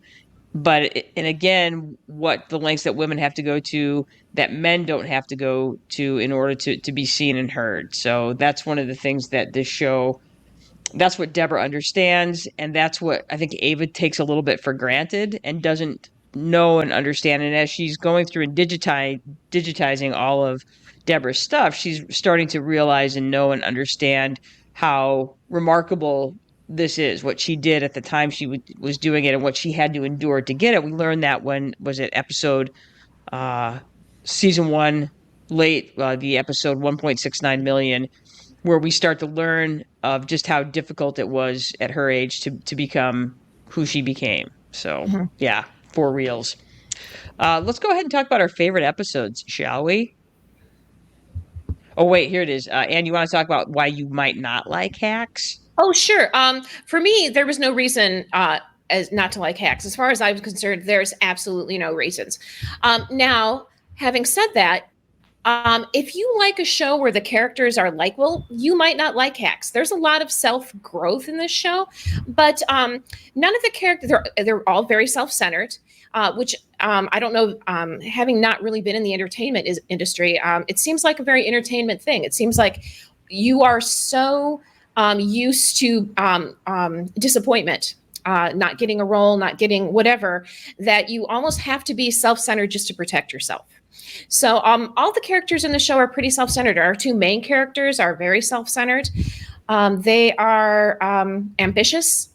But, and again, what the lengths that women have to go to that men don't have to go to in order to be seen and heard. So that's one of the things that this show, that's what Deborah understands. And that's what I think Ava takes a little bit for granted and doesn't know and understand. And as she's going through and digitizing all of Deborah's stuff, she's starting to realize and know and understand how remarkable this is, what she did at the time she was doing it and what she had to endure to get it. We learned that when was it episode season 1 late, the episode 1.69 million, where we start to learn of just how difficult it was at her age to become who she became. So yeah, for reals. Let's go ahead and talk about our favorite episodes, shall we? Oh wait, here it is. Anne, you want to talk about why you might not like Hacks? Oh, sure. For me, there was no reason as not to like Hacks. As far as I was concerned, there's absolutely no reasons. Now, having said that, if you like a show where the characters are likable, you might not like Hacks. There's a lot of self-growth in this show, but none of the characters, they're all very self-centered, which I don't know, having not really been in the entertainment industry, it seems like a very entertainment thing. It seems like you are so used to disappointment, not getting a role, not getting whatever, that you almost have to be self-centered just to protect yourself. So all the characters in the show are pretty self-centered. Our two main characters are very self-centered. They are ambitious.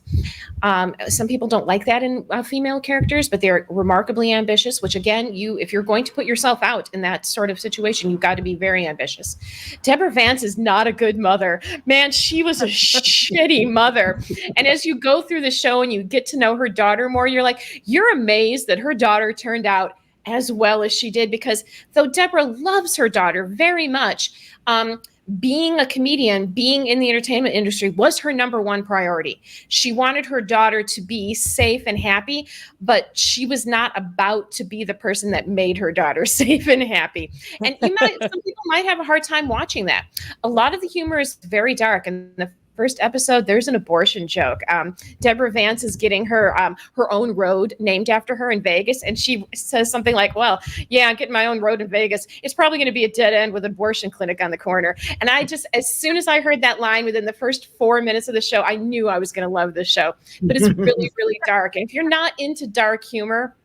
Some people don't like that in female characters, but they're remarkably ambitious, which again, if you're going to put yourself out in that sort of situation, you've got to be very ambitious. Deborah Vance is not a good mother. Man, she was a shitty mother. And as you go through the show and you get to know her daughter more, you're amazed that her daughter turned out as well as she did, because though Deborah loves her daughter very much, being a comedian, being in the entertainment industry was her number one priority. She wanted her daughter to be safe and happy, but she was not about to be the person that made her daughter safe and happy. And some people might have a hard time watching that. A lot of the humor is very dark, and the first episode, there's an abortion joke. Deborah Vance is getting her own road named after her in Vegas, and she says something like, "Well, yeah, I'm getting my own road in Vegas. It's probably going to be a dead end with an abortion clinic on the corner." And I just, as soon as I heard that line within the first 4 minutes of the show, I knew I was going to love this show. But it's really, really dark. And if you're not into dark humor,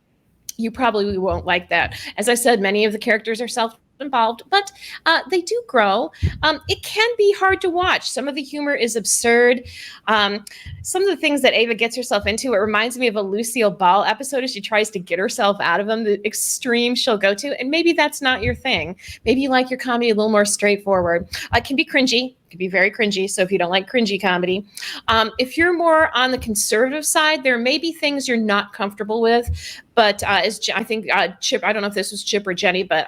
you probably won't like that. As I said, many of the characters are self-involved, but they do grow. It can be hard to watch. Some of the humor is absurd. Some of the things that Ava gets herself into, it reminds me of a Lucille Ball episode as she tries to get herself out of them, the extreme she'll go to. And maybe that's not your thing. Maybe you like your comedy a little more straightforward. It can be cringy. It can be very cringy. So if you don't like cringy comedy, if you're more on the conservative side, there may be things you're not comfortable with. But as I think Chip, I don't know if this was Chip or Jenny, but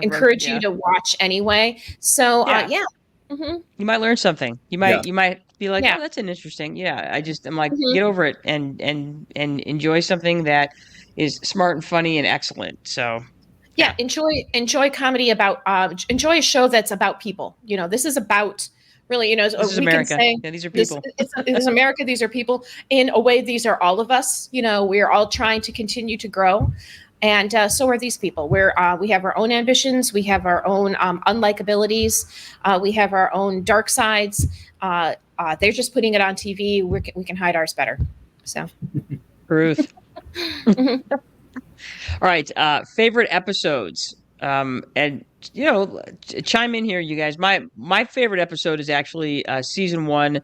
encourage you to watch anyway. So yeah. Mm-hmm. You might learn something. You might be like, oh, that's an interesting. Yeah, I'm like, get over it and enjoy something that is smart and funny and excellent. So yeah, enjoy comedy about enjoy a show that's about people. You know, this is about really, this is America. These are people. It's America. These are people. In a way, these are all of us. We're all trying to continue to grow. And so are these people. We have our own ambitions. We have our own unlikabilities. We have our own dark sides. They're just putting it on TV. We can hide ours better. So, Ruth. All right. Favorite episodes. And chime in here, you guys. My favorite episode is actually season 1.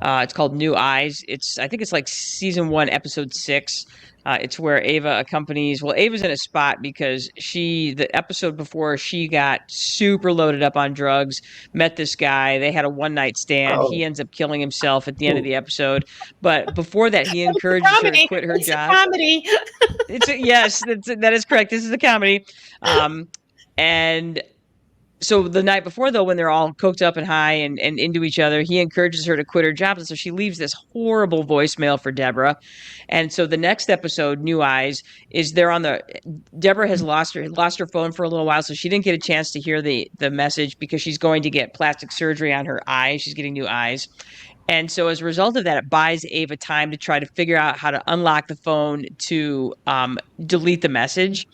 It's called New Eyes. I think it's like season 1, episode 6. It's where Ava Ava's in a spot because the episode before, she got super loaded up on drugs, met this guy. They had a one-night stand. He ends up killing himself at the end of the episode. But before that, he encourages her to quit her job. It's a comedy. Yes, that is correct. This is a comedy. And so the night before, though, when they're all coked up and high and into each other, he encourages her to quit her job. And so she leaves this horrible voicemail for Deborah. And so the next episode, New Eyes, is Deborah has lost her phone for a little while. So she didn't get a chance to hear the message because she's going to get plastic surgery on her eyes. She's getting new eyes. And so as a result of that, it buys Ava time to try to figure out how to unlock the phone to delete the message,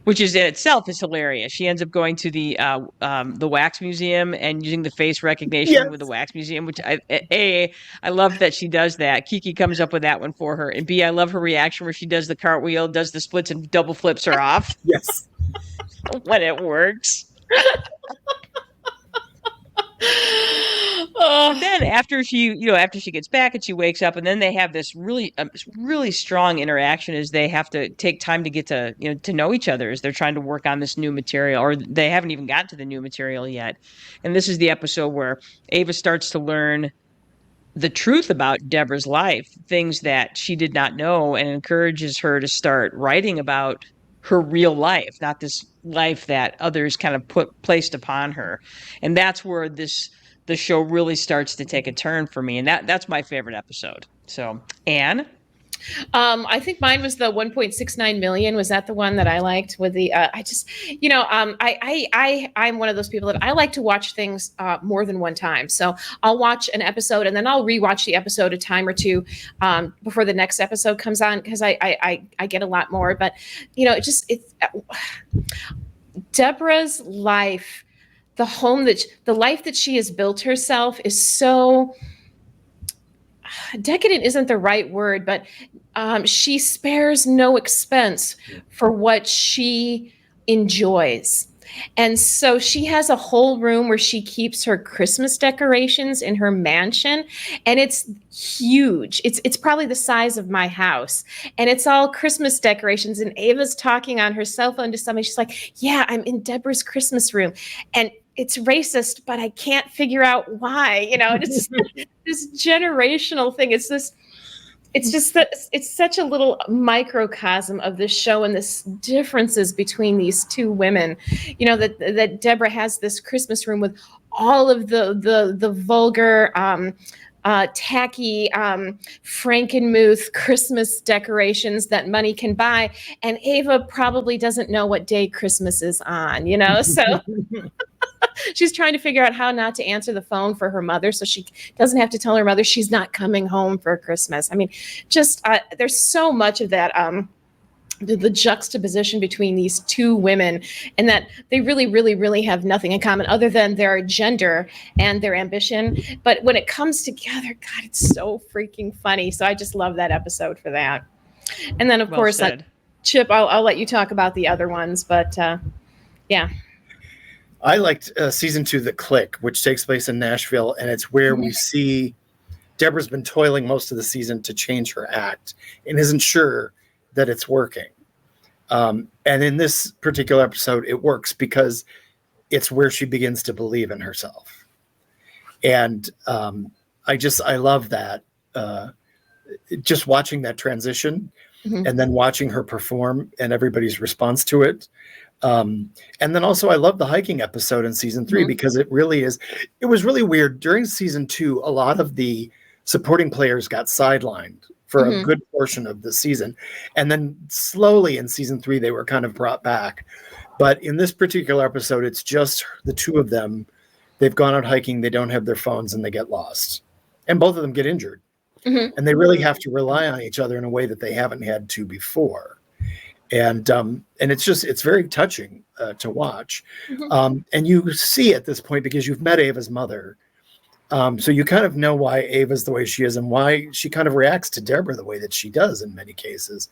which is in itself is hilarious. She ends up going to the wax museum and using the face recognition with the wax museum, which I love that she does that. Kiki comes up with that one for her. And B, I love her reaction where she does the cartwheel, does the splits and double flips her off. Yes. When it works. Then after she gets back and she wakes up, and then they have this really strong interaction as they have to take time to get to know each other as they're trying to work on this new material, or they haven't even gotten to the new material yet. And this is the episode where Ava starts to learn the truth about Deborah's life, things that she did not know, and encourages her to start writing about her real life, not this life that others kind of placed upon her. And that's where the show really starts to take a turn for me. And that's my favorite episode. So, Anne? I think mine was the 1.69 million. Was that the one that I liked with the, I'm one of those people that I like to watch things more than one time. So I'll watch an episode and then I'll rewatch the episode a time or two before the next episode comes on, because I get a lot more. But, Deborah's life, the life that she has built herself is so decadent isn't the right word, but she spares no expense for what she enjoys. And so she has a whole room where she keeps her Christmas decorations in her mansion, and it's huge. It's probably the size of my house, and it's all Christmas decorations. And Ava's talking on her cell phone to somebody. She's like, "Yeah, I'm in Deborah's Christmas room," and it's racist, but I can't figure out why. It's this generational thing. It's such a little microcosm of this show and this differences between these two women. That Deborah has this Christmas room with all of the vulgar, tacky Frankenmuth Christmas decorations that money can buy, and Ava probably doesn't know what day Christmas is on. So. She's trying to figure out how not to answer the phone for her mother so she doesn't have to tell her mother she's not coming home for Christmas. I mean, just there's so much of that. The juxtaposition between these two women, and that they really, really, really have nothing in common other than their gender and their ambition. But when it comes together, God, it's so freaking funny. So I just love that episode for that. And then, of course, Chip, I'll let you talk about the other ones. But yeah. I liked season 2, The Click, which takes place in Nashville. And it's where we see Deborah's been toiling most of the season to change her act and isn't sure that it's working. And in this particular episode, it works because it's where she begins to believe in herself. And I love that. Just watching that transition and then watching her perform and everybody's response to it. And then also I love the hiking episode in season 3 because it was really weird. During season 2, a lot of the supporting players got sidelined for a good portion of the season. And then slowly in season 3, they were kind of brought back. But in this particular episode, it's just the two of them. They've gone out hiking, they don't have their phones, and they get lost. And both of them get injured. And they really have to rely on each other in a way that they haven't had to before. And it's very touching to watch. And you see at this point, because you've met Ava's mother, so you kind of know why Ava's the way she is and why she kind of reacts to Deborah the way that she does in many cases.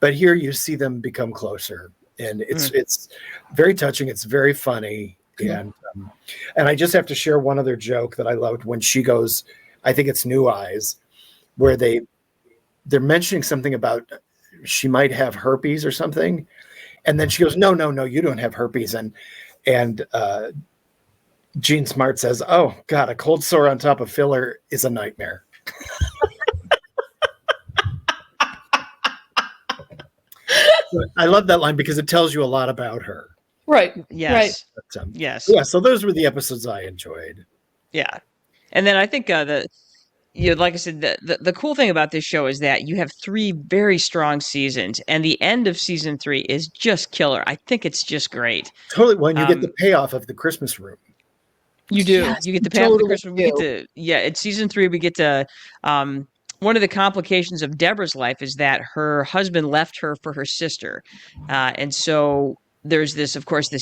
But here you see them become closer, and it's very touching. It's very funny. And I just have to share one other joke that I loved when she goes, I think it's New Eyes, where they're mentioning something about she might have herpes or something. And then she goes, no, you don't have herpes. And Gene Smart says, oh God, a cold sore on top of filler is a nightmare. I love that line because it tells you a lot about her. Right. Yes. Right. But, yes. Yeah. So those were the episodes I enjoyed. Yeah. And then I think like I said, the cool thing about this show is that you have 3 very strong seasons, and the end of season 3 is just killer. I think it's just great. Totally. When you get the payoff of the Christmas room. You do. Yes, you get the payoff of the totally Christmas. We get to in season 3 we get to one of the complications of Deborah's life is that her husband left her for her sister, and so there's this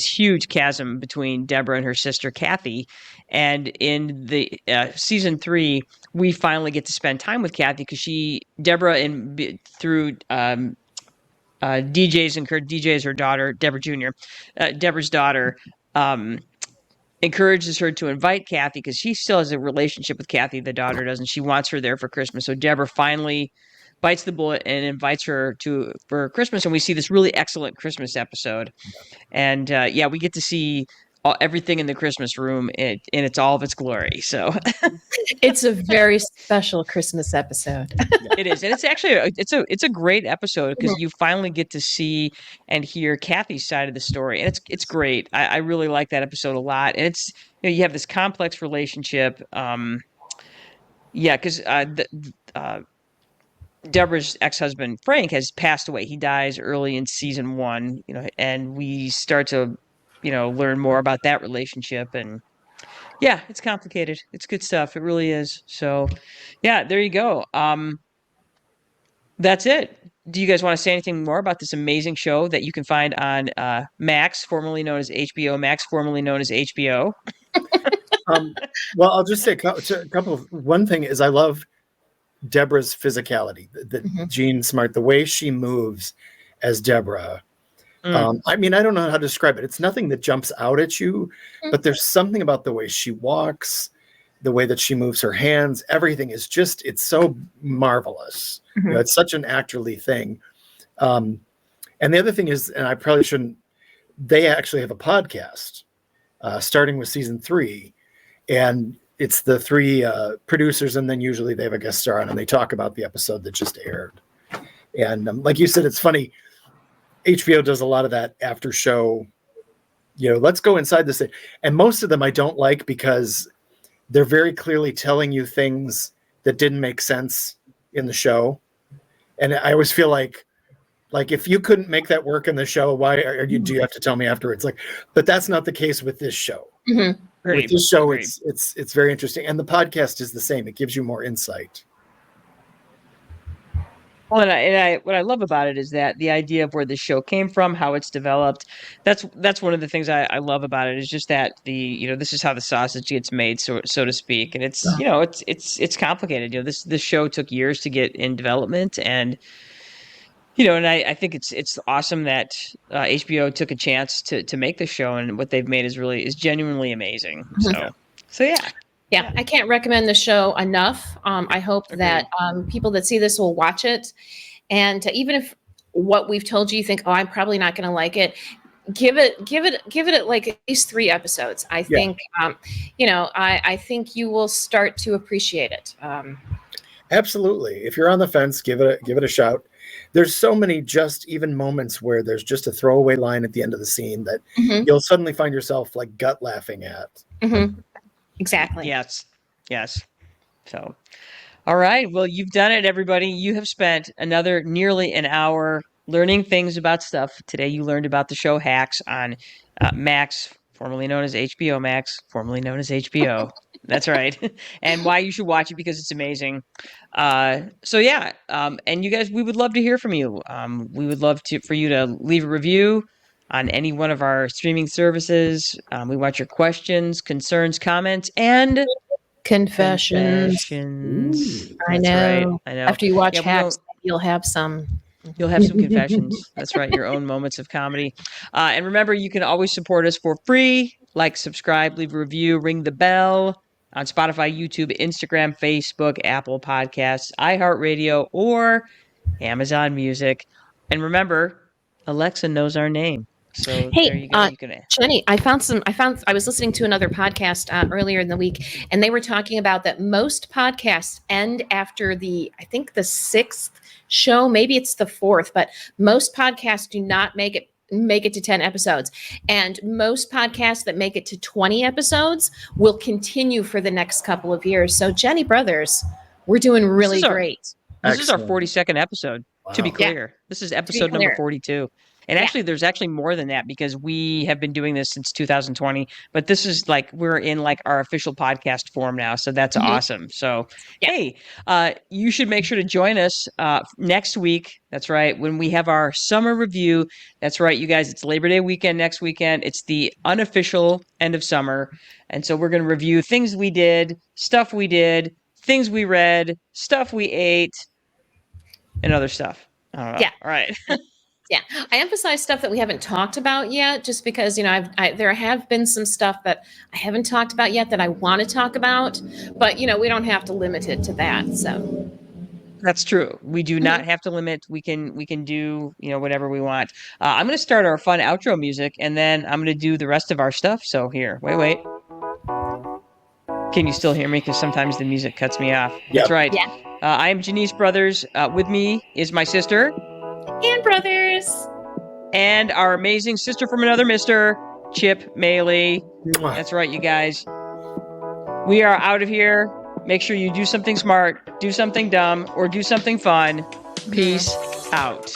huge chasm between Deborah and her sister Kathy. And in the season 3, we finally get to spend time with Kathy because Deborah through DJ's her daughter, Deborah Jr., Deborah's daughter, encourages her to invite Kathy because she still has a relationship with Kathy. The daughter doesn't. She wants her there for Christmas. So Deborah finally bites the bullet and invites her for Christmas. And we see this really excellent Christmas episode. And we get to see everything in the Christmas room in its all of its glory. So it's a very special Christmas episode. It is. And it's actually it's a great episode because you finally get to see and hear Kathy's side of the story. And it's great. I really like that episode a lot. And it's, you have this complex relationship. Because Deborah's ex-husband Frank has passed away. He dies early in season 1, and we start to learn more about that relationship. And it's complicated. It's good stuff. It really is. So there you go. That's it. Do you guys want to say anything more about this amazing show that you can find on Max, formerly known as HBO Max, formerly known as HBO? Well, I'll just say a couple of, one thing is I love Deborah's physicality, Gene Smart, the way she moves as Deborah. I mean, I don't know how to describe it. It's nothing that jumps out at you, but there's something about the way she walks, the way that she moves her hands. Everything is just, it's so marvelous. It's such an actorly thing. And the other thing is, and I probably shouldn't, they actually have a podcast starting with season 3. And it's the 3 producers, and then usually they have a guest star on, and they talk about the episode that just aired. And like you said, it's funny. HBO does a lot of that after show, let's go inside this thing. And most of them I don't like because they're very clearly telling you things that didn't make sense in the show. And I always feel like if you couldn't make that work in the show, why do you have to tell me afterwards? But that's not the case with this show. Mhm. With this show, it's very interesting, and the podcast is the same. It gives you more insight. Well, what I love about it is that the idea of where the show came from, how it's developed. That's one of the things I love about it, is just that this is how the sausage gets made, so to speak. And it's complicated. This show took years to get in development, and and I think it's awesome that HBO took a chance to make the show, and what they've made is genuinely amazing. So yeah. Yeah, I can't recommend the show enough. I hope that people that see this will watch it. And even if what we've told you think, oh, I'm probably not going to like it, give it like at least 3 episodes. I think, I think you will start to appreciate it. Absolutely. If you're on the fence, give it a shout. There's so many just even moments where there's just a throwaway line at the end of the scene that you'll suddenly find yourself like gut laughing at. Mm-hmm. Exactly. Yes. So, all right. Well, you've done it, everybody. You have spent another nearly an hour learning things about stuff. Today, you learned about the show Hacks on Max, formerly known as HBO Max, formerly known as HBO. That's right. And why you should watch it, because it's amazing. And you guys, we would love to hear from you. We would love for you to leave a review on any one of our streaming services. We want your questions, concerns, comments, and confessions. I know. Right. I know. After you watch Hacks, you'll have some. You'll have some confessions. That's right. Your own moments of comedy. And remember, you can always support us for free. Like, subscribe, leave a review, ring the bell on Spotify, YouTube, Instagram, Facebook, Apple Podcasts, iHeartRadio, or Amazon Music. And remember, Alexa knows our name. So hey, there you go. Jenny, I was listening to another podcast earlier in the week, and they were talking about that most podcasts end after I think the 6th show, maybe it's the 4th, but most podcasts do not make it to 10 episodes. And most podcasts that make it to 20 episodes will continue for the next couple of years. So Jenny Brothers, we're doing really great. This is our 42nd episode, to be clear. This is episode number 42. And actually, there's actually more than that, because we have been doing this since 2020. But this is we're in our official podcast form now. So that's awesome. So, hey, you should make sure to join us next week. That's right. When we have our summer review. That's right, you guys. It's Labor Day weekend next weekend. It's the unofficial end of summer. And so we're going to review things we did, stuff we did, things we read, stuff we ate, and other stuff. I don't know. Yeah. All right. Yeah, I emphasize stuff that we haven't talked about yet, just because there have been some stuff that I haven't talked about yet that I want to talk about, but we don't have to limit it to that. So that's true. We do not have to limit. We can do whatever we want. I'm going to start our fun outro music, and then I'm going to do the rest of our stuff. So here, wait. Can you still hear me? Because sometimes the music cuts me off. Yep. That's right. Yeah. I am Janice Brothers. With me is my sister. And brothers. And our amazing sister from another mister, Chip Moehle. That's right, you guys. We are out of here. Make sure you do something smart, do something dumb, or do something fun. Peace out.